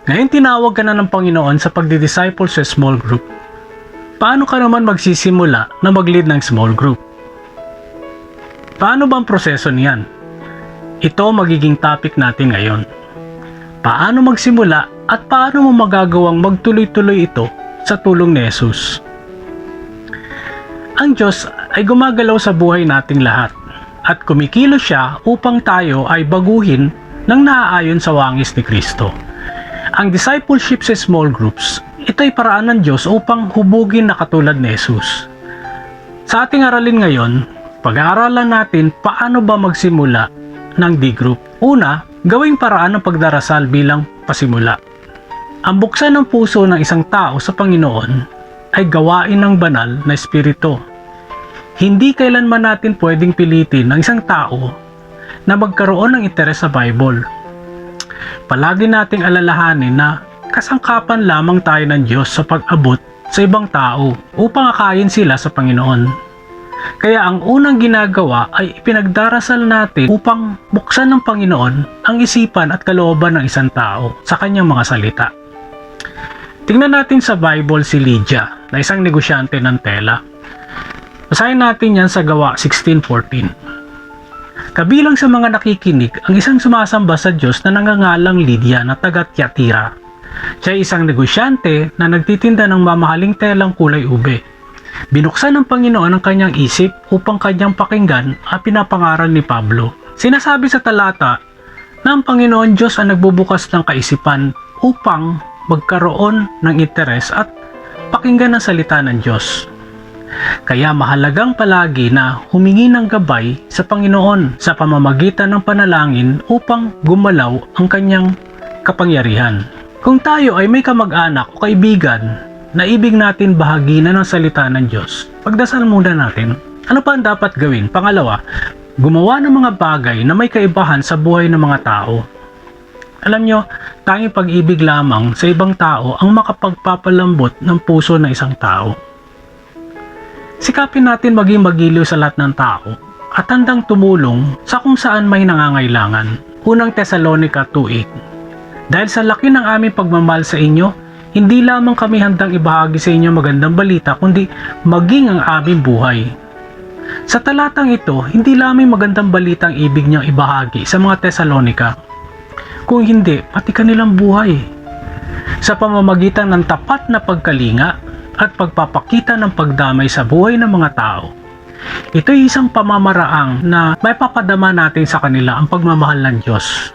Ngayon tinawag ka na ng Panginoon sa pagdi-disciple sa small group. Paano ka naman magsisimula na mag-lead ng small group? Paano ba ang proseso niyan? Ito magiging topic natin ngayon. Paano magsimula at paano mo magagawang magtuloy-tuloy ito sa tulong ni Jesus? Ang Diyos ay gumagalaw sa buhay nating lahat at kumikilos siya upang tayo ay baguhin ng naaayon sa wangis ni Kristo. Ang discipleship sa small groups, ito ay paraan ng Diyos upang hubugin na katulad ni Jesus. Sa ating aralin ngayon, pag-aaralan natin paano ba magsimula ng D-group. Una, gawing paraan ng pagdarasal bilang pasimula. Ang buksan ng puso ng isang tao sa Panginoon ay gawain ng banal na espiritu. Hindi kailanman natin pwedeng pilitin ng isang tao na magkaroon ng interes sa Bible. Palagi nating alalahanin na kasangkapan lamang tayo ng Diyos sa pag-abot sa ibang tao upang akayin sila sa Panginoon. Kaya ang unang ginagawa ay ipinagdarasal natin upang buksan ng Panginoon ang isipan at kalooban ng isang tao sa kanyang mga salita. Tingnan natin sa Bible si Lydia na isang negosyante ng tela. Basahin natin yan sa Gawa 16:14. Kabilang sa mga nakikinig ang isang sumasamba sa Diyos na nangangalang Lydia na taga Thyatira. Siya ay isang negosyante na nagtitinda ng mamahaling telang kulay ube. Binuksan ng Panginoon ang kanyang isip upang kanyang pakinggan ang pinapangaral ni Pablo. Sinasabi sa talata na ang Panginoon Diyos ang nagbubukas ng kaisipan upang magkaroon ng interes at pakinggan ang salita ng Diyos. Kaya mahalagang palagi na humingi ng gabay sa Panginoon sa pamamagitan ng panalangin upang gumalaw ang kanyang kapangyarihan. Kung tayo ay may kamag-anak o kaibigan na ibig natin bahaginan ng salita ng Diyos, pagdasal muna natin. Ano pa ang dapat gawin? Pangalawa, gumawa ng mga bagay na may kaibahan sa buhay ng mga tao. Alam nyo, tanging pag-ibig lamang sa ibang tao ang makapagpapalambot ng puso ng isang tao. Sikapin natin maging magiliw sa lahat ng tao at handang tumulong sa kung saan may nangangailangan. Unang Thessalonica 2:8. Dahil sa laki ng aming pagmamahal sa inyo, hindi lamang kami handang ibahagi sa inyo magandang balita, kundi maging ang aming buhay. Sa talatang ito, hindi lamang magandang balita ang ibig niyang ibahagi sa mga Thessalonica, kung hindi, pati kanilang buhay. Sa pamamagitan ng tapat na pagkalinga at pagpapakita ng pagdamay sa buhay ng mga tao. Ito ay isang pamamaraang na may papadama natin sa kanila ang pagmamahal ng Diyos.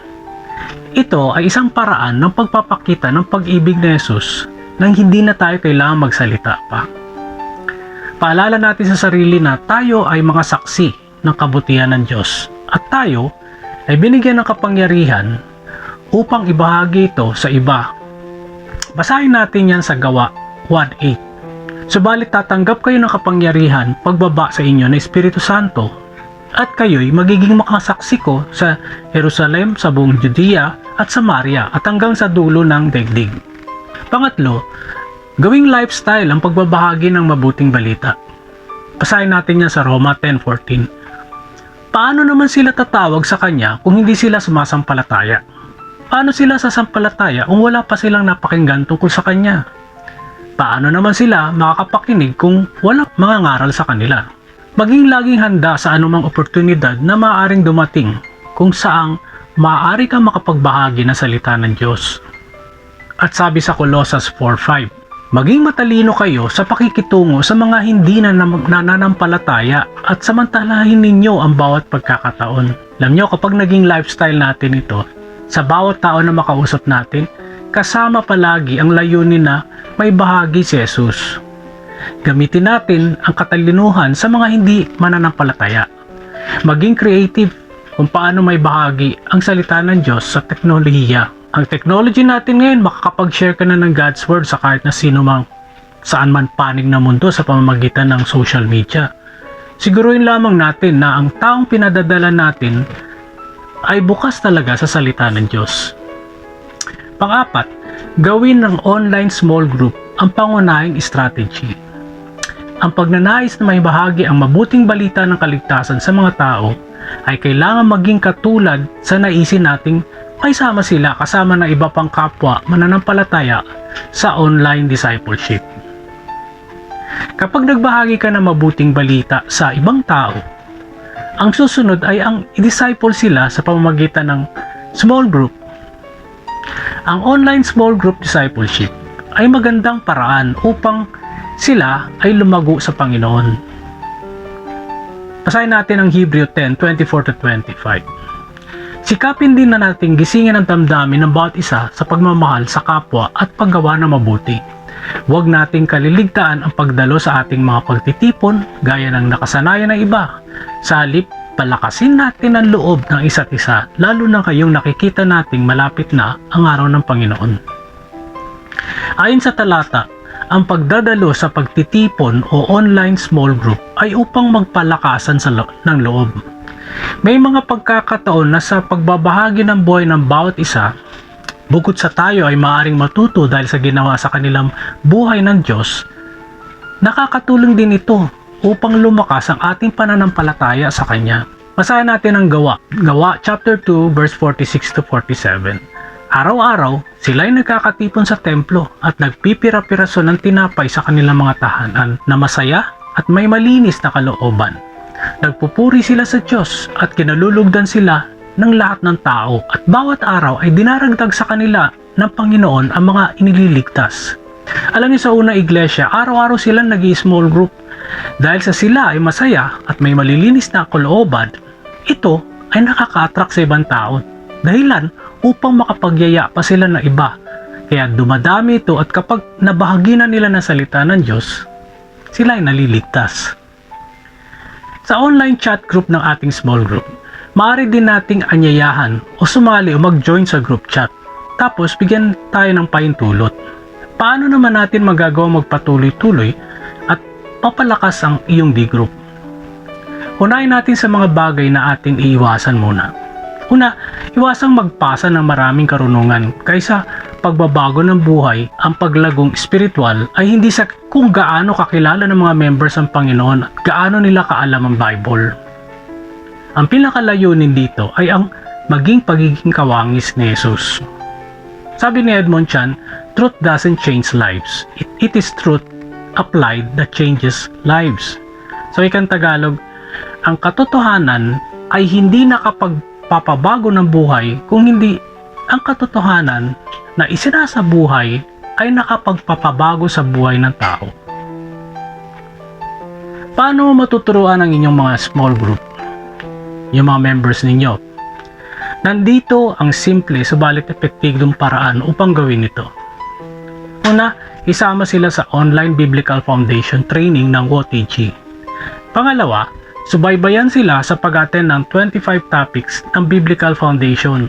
Ito ay isang paraan ng pagpapakita ng pag-ibig ni Jesus nang hindi na tayo kailangang magsalita pa. Paalala natin sa sarili na tayo ay mga saksi ng kabutihan ng Diyos at tayo ay binigyan ng kapangyarihan upang ibahagi ito sa iba. Basahin natin yan sa Gawa 1:8. Subalit tatanggap kayo ng kapangyarihan pagbaba sa inyo ng Espiritu Santo at kayo'y magiging makasaksi ko sa Jerusalem, sa buong Judea at Samaria at hanggang sa dulo ng daigdig. Pangatlo, gawing lifestyle ang pagbabahagi ng mabuting balita. Basahin natin yan sa Roma 10:14. Paano naman sila tatawag sa Kanya kung hindi sila sumasampalataya? Paano sila sasampalataya kung wala pa silang napakinggan tungkol sa Kanya? Paano naman sila makakapakinig kung walang mga ngaral sa kanila? Maging laging handa sa anumang oportunidad na maaaring dumating kung saang maaari kang makapagbahagi ng salita ng Diyos. At sabi sa Colossus 4:5, maging matalino kayo sa pakikitungo sa mga hindi na nananampalataya at samantalahin ninyo ang bawat pagkakataon. Alam nyo, kapag naging lifestyle natin ito, sa bawat tao na makausap natin, kasama palagi ang layunin na may bahagi si Jesus. Gamitin natin ang katalinuhan sa mga hindi mananampalataya. Maging creative kung paano may bahagi ang salita ng Diyos sa teknolohiya. Ang technology natin ngayon, makakapag-share ka na ng God's Word sa kahit na sino mang saan man panig na mundo sa pamamagitan ng social media. Siguruhin lamang natin na ang taong pinadadala natin ay bukas talaga sa salita ng Diyos. Pang-apat, gawin ng online small group ang pangunahing strategy. Ang pagnanais na may bahagi ang mabuting balita ng kaligtasan sa mga tao ay kailangan maging katulad sa naisin nating maisama sila kasama ng iba pang kapwa mananampalataya sa online discipleship. Kapag nagbahagi ka ng mabuting balita sa ibang tao, ang susunod ay ang i-disciple sila sa pamamagitan ng small group. Ang online small group discipleship ay magandang paraan upang sila ay lumago sa Panginoon. Basahin natin ang Hebreo 10:24-25. Sikapin din na nating gisingin ang damdamin ng bawat isa sa pagmamahal sa kapwa at paggawa ng mabuti. Huwag nating kaliligtaan ang pagdalo sa ating mga pagtitipon gaya ng nakasanayan ng iba. Sa halip, palakasin natin ang loob ng isa't isa, lalo na kayong nakikita nating malapit na ang araw ng Panginoon. Ayon sa talata, ang pagdadalo sa pagtitipon o online small group ay upang magpalakasan ng loob. May mga pagkakataon na sa pagbabahagi ng buhay ng bawat isa, bukod sa tayo ay maaaring matuto dahil sa ginawa sa kanilang buhay ng Diyos, nakakatulong din ito upang lumakas ang ating pananampalataya sa Kanya. Basahin natin ang Gawa chapter 2 verse 46-47. Araw-araw, sila ay nagkakatipon sa templo at nagpipira-piraso ng tinapay sa kanilang mga tahanan na masaya at may malinis na kalooban. Nagpupuri sila sa Diyos at kinalulugdan sila ng lahat ng tao at bawat araw ay dinaragdag sa kanila ng Panginoon ang mga inililigtas. Alam niyo sa unang iglesia, araw-araw silang nag-i-small group. Dahil sa sila ay masaya at may malilinis na kalooban, ito ay nakaka-attract sa ibang tao. Dahilan upang makapagyaya pa sila ng iba. Kaya dumadami ito at kapag nabahagi na nila ng salita ng Diyos, sila ay naliligtas. Sa online chat group ng ating small group, maaari din nating anyayahan o sumali o mag-join sa group chat. Tapos bigyan tayo ng pahintulot. Paano naman natin magagawa magpatuloy-tuloy at papalakas ang iyong D-group? Unahin natin sa mga bagay na ating iiwasan muna. Una, iwasang magpasa ng maraming karunungan kaysa pagbabago ng buhay. Ang paglagong spiritual ay hindi sa kung gaano kakilala ng mga members ang Panginoon at gaano nila kaalam ang Bible. Ang pinakalayunin dito ay ang maging pagiging kawangis ni Jesus. Sabi ni Edmond Chan, truth doesn't change lives. It is truth applied that changes lives. So ikang Tagalog, ang katotohanan ay hindi nakapagpapabago ng buhay kung hindi ang katotohanan na isinasa buhay ay nakapagpapabago sa buhay ng tao. Paano matuturuan ang inyong mga small group? Yung mga members ninyo. Nandito ang simple subalit epektibong paraan upang gawin ito. Una, isama sila sa online Biblical Foundation training ng WOTG. Pangalawa, subaybayan sila sa pag-attend ng 25 topics ng Biblical Foundation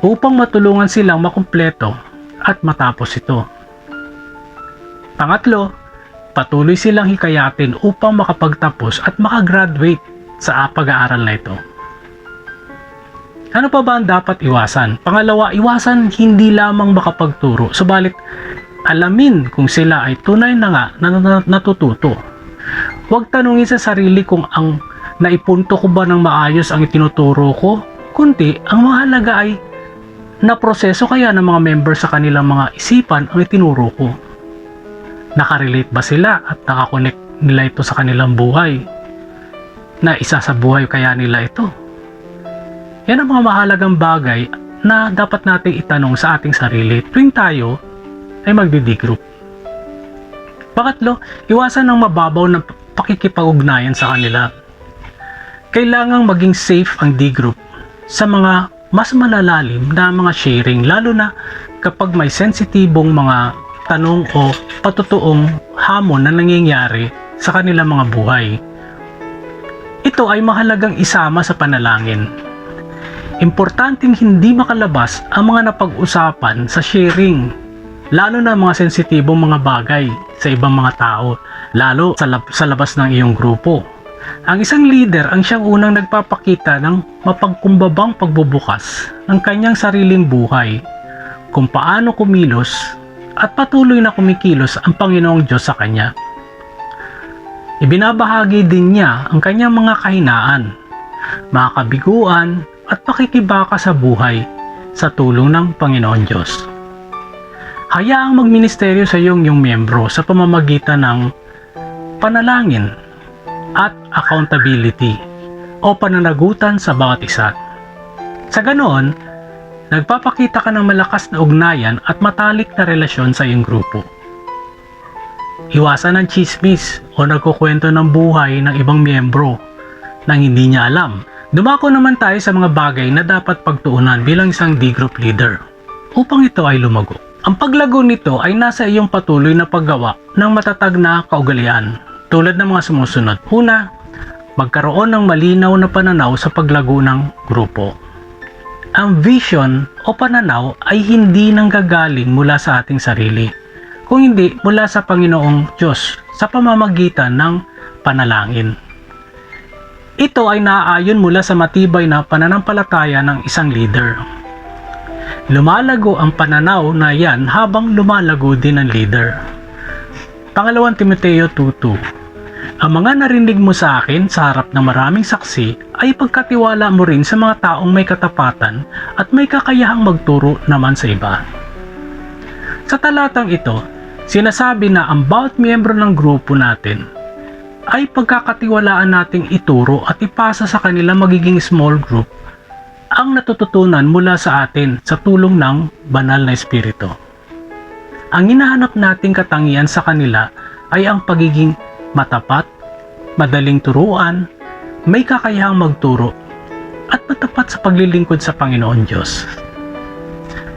upang matulungan silang makumpleto at matapos ito. Pangatlo, patuloy silang hikayatin upang makapagtapos at makagraduate sa pag-aaral na ito. Ano pa ba ang dapat iwasan? Pangalawa, iwasan hindi lamang makapagturo, subalit alamin kung sila ay tunay na nga natututo. Huwag tanungin sa sarili kung ang naipunto ko ba ng maayos ang itinuturo ko, kundi ang mahalaga ay naproseso kaya ng mga members sa kanilang mga isipan ang itinuro ko. Nakarelate ba sila at nakakonect nila ito sa kanilang buhay? Na isa sa buhay kaya nila ito? Yan ang mga mahalagang bagay na dapat nating itanong sa ating sarili tuwing tayo ay magdi-D-group. Pangatlo, iwasan ng mababaw na pakikipag-ugnayan sa kanila. Kailangang maging safe ang D-group sa mga mas malalalim na mga sharing, lalo na kapag may sensitibong mga tanong o patutuong hamon na nangyayari sa kanilang mga buhay. Ito ay mahalagang isama sa panalangin. Importanteng hindi makalabas ang mga napag-usapan sa sharing, lalo na mga sensitibong mga bagay sa ibang mga tao, lalo sa labas ng iyong grupo. Ang isang leader ang siyang unang nagpapakita ng mapagkumbabang pagbubukas ng kanyang sariling buhay, kung paano kumilos at patuloy na kumikilos ang Panginoong Diyos sa kanya. Ibinabahagi din niya ang kanyang mga kahinaan, mga kabiguan at pakikibaka sa buhay, sa tulong ng Panginoon Diyos. Hayaang magministeryo sa iyong miyembro sa pamamagitan ng panalangin at accountability o pananagutan sa bawat isa. Sa ganoon, nagpapakita ka ng malakas na ugnayan at matalik na relasyon sa iyong grupo. Iwasan ang chismis o nagkukwento ng buhay ng ibang miyembro nang hindi niya alam. Dumako naman tayo sa mga bagay na dapat pagtuunan bilang isang D-group leader upang ito ay lumago. Ang paglago nito ay nasa iyong patuloy na paggawa ng matatag na kaugalian tulad ng mga sumusunod. Una, magkaroon ng malinaw na pananaw sa paglago ng grupo. Ang vision o pananaw ay hindi nanggagaling mula sa ating sarili, kung hindi mula sa Panginoong Diyos sa pamamagitan ng panalangin. Ito ay naaayon mula sa matibay na pananampalataya ng isang leader. Lumalago ang pananaw na yan habang lumalago din ang leader. Pangalawang Timoteo 2:2. Ang mga narinig mo sa akin sa harap ng maraming saksi ay pagkatiwala mo rin sa mga taong may katapatan at may kakayahang magturo naman sa iba. Sa talatang ito, sinasabi na ang bawat miyembro ng grupo natin ay pagkakatiwalaan nating ituro at ipasa sa kanila magiging small group ang natututunan mula sa atin sa tulong ng banal na espiritu. Ang hinahanap nating katangian sa kanila ay ang pagiging matapat, madaling turuan, may kakayahang magturo, at matapat sa paglilingkod sa Panginoon Diyos.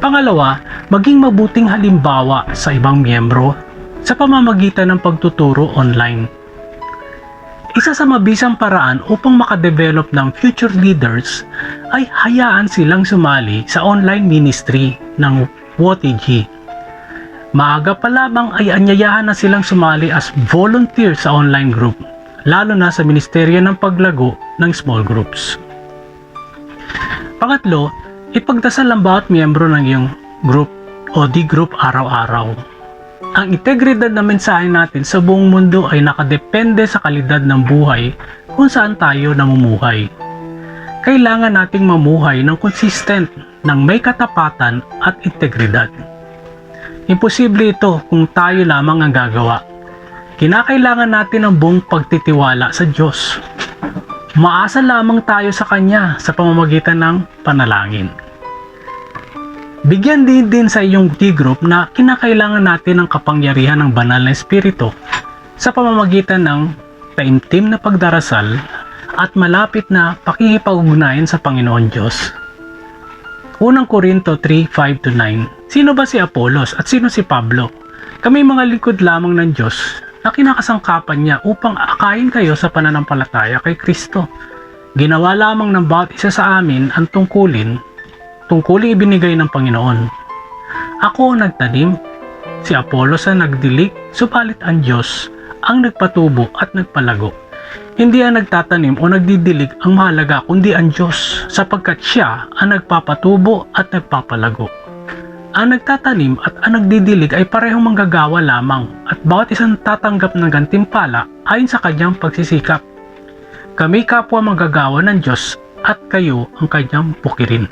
Pangalawa, maging mabuting halimbawa sa ibang miyembro sa pamamagitan ng pagtuturo online. Isa sa mabisang paraan upang makadevelop ng future leaders ay hayaan silang sumali sa online ministry ng WOTG. Maaga pa lamang ay anyayahan na silang sumali as volunteer sa online group, lalo na sa Ministeryo ng Paglago ng Small Groups. Pangatlo, ipagdasal ang bawat miyembro ng iyong group o D-group araw-araw. Ang integridad na mensahe natin sa buong mundo ay nakadepende sa kalidad ng buhay kung saan tayo namumuhay. Kailangan nating mamuhay ng consistent, ng may katapatan at integridad. Imposible ito kung tayo lamang ang gagawa. Kinakailangan natin ang buong pagtitiwala sa Diyos. Maasa lamang tayo sa Kanya sa pamamagitan ng panalangin. Bigyan din sa iyong D-group na kinakailangan natin ang kapangyarihan ng banal na espiritu sa pamamagitan ng taimtim na pagdarasal at malapit na pakikipag-ugnayan sa Panginoon Diyos. Unang Korinto 3:5-9. Sino ba si Apolos at sino si Pablo? Kami mga lingkod lamang ng Diyos na kinakasangkapan niya upang akayin kayo sa pananampalataya kay Kristo. Ginawa lamang ng bawat isa sa amin ang tungkulin ibinigay ng Panginoon. Ako ang nagtanim, si Apolos ang nagdilig, subalit ang Diyos ang nagpatubo at nagpalago. Hindi ang nagtatanim o nagdidilig ang mahalaga kundi ang Diyos, sapagkat Siya ang nagpapatubo at nagpapalago. Ang nagtatanim at ang nagdidilig ay parehong manggagawa lamang at bawat isang tatanggap ng gantimpala ayon sa kanyang pagsisikap. Kami kapwa manggagawa ng Diyos at kayo ang kanyang bukirin.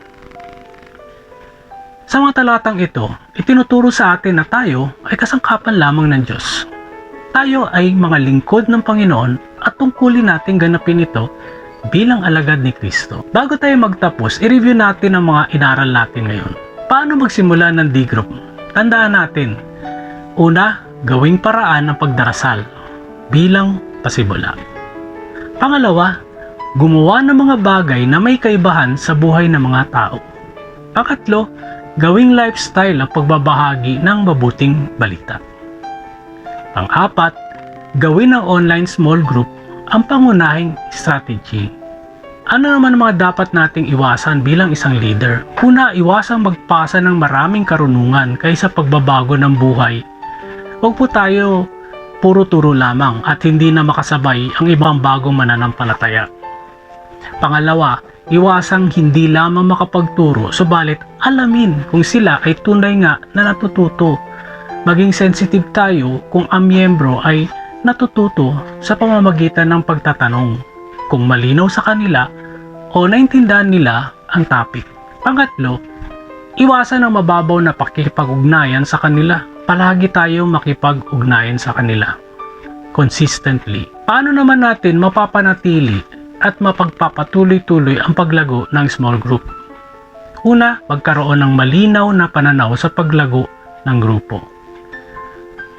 Sa mga talatang ito, itinuturo sa atin na tayo ay kasangkapan lamang ng Diyos. Tayo ay mga lingkod ng Panginoon at tungkulin natin ganapin ito bilang alagad ni Kristo. Bago tayo magtapos, i-review natin ang mga inaral natin ngayon. Paano magsimula ng D-group? Tandaan natin, una, gawing paraan ng pagdarasal bilang pasimula. Pangalawa, gumawa ng mga bagay na may kaibahan sa buhay ng mga tao. Pangatlo, gawing lifestyle ang pagbabahagi ng mabuting balita. Pang-apat, gawin ng online small group ang pangunahing strategy. Ano naman ang mga dapat nating iwasan bilang isang leader? Una, iwasang magpasa ng maraming karunungan kaysa pagbabago ng buhay. Huwag po tayo puro turo lamang at hindi na makasabay ang ibang bagong mananampalataya. Pangalawa, iwasang hindi lamang makapagturo, subalit alamin kung sila ay tunay nga na natututo. Maging sensitive tayo kung ang miyembro ay natututo sa pamamagitan ng pagtatanong, kung malinaw sa kanila o naintindihan nila ang topic. Pangatlo, Iwasan ang mababaw na pakikipag-ugnayan sa kanila. Palagi tayong makipag-ugnayan sa kanila. Consistently. Paano naman natin mapapanatili at mapagpapatuloy-tuloy ang paglago ng small group? Una, magkaroon ng malinaw na pananaw sa paglago ng grupo.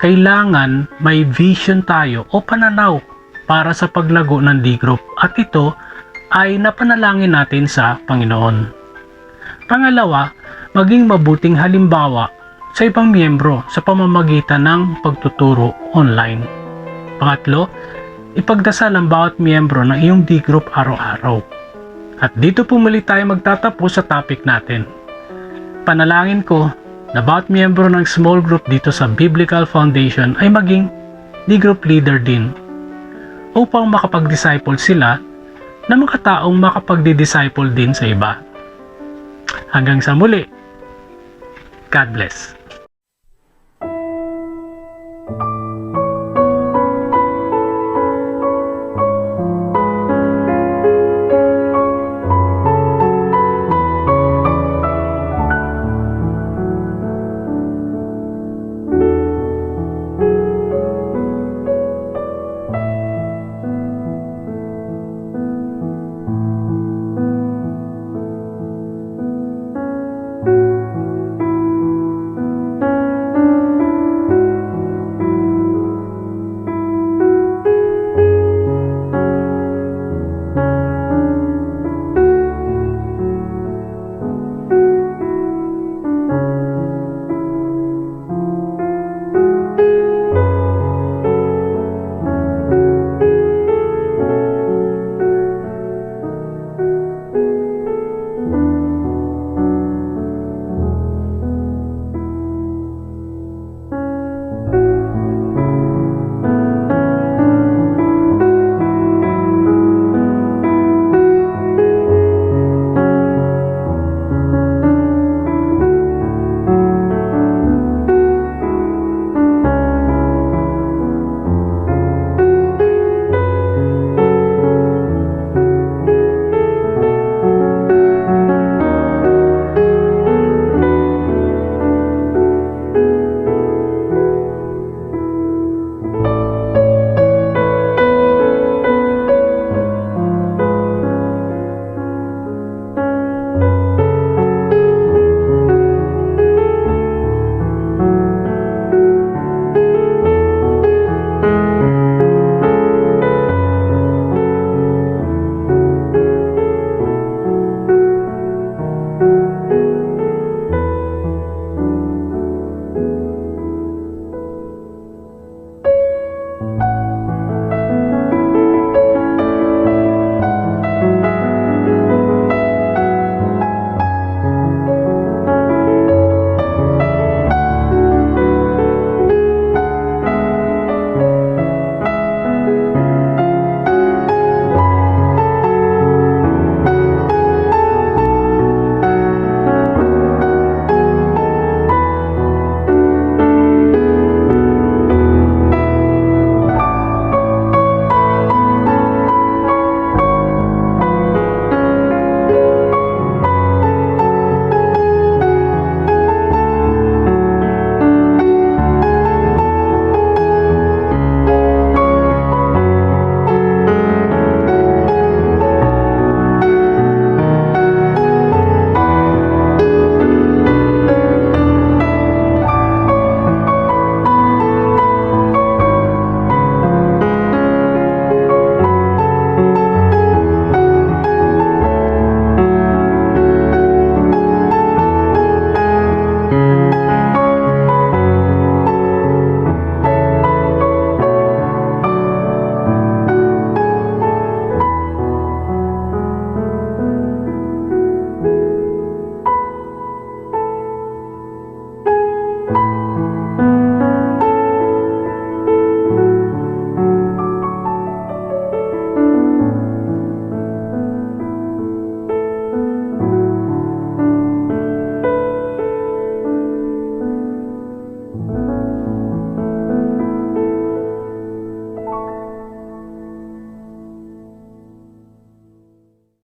Kailangan may vision tayo o pananaw para sa paglago ng D-group at ito ay napanalangin natin sa Panginoon. Pangalawa, maging mabuting halimbawa sa ibang miyembro sa pamamagitan ng pagtuturo online. Pangatlo, ipagdasal ang bawat miyembro ng iyong D-group araw-araw. At dito po muli tayo magtatapos sa topic natin. Panalangin ko na bawat miyembro ng small group dito sa Biblical Foundation ay maging D-group leader din upang makapag-disciple sila na mga taong makapagdi-disciple din sa iba. Hanggang sa muli, God bless.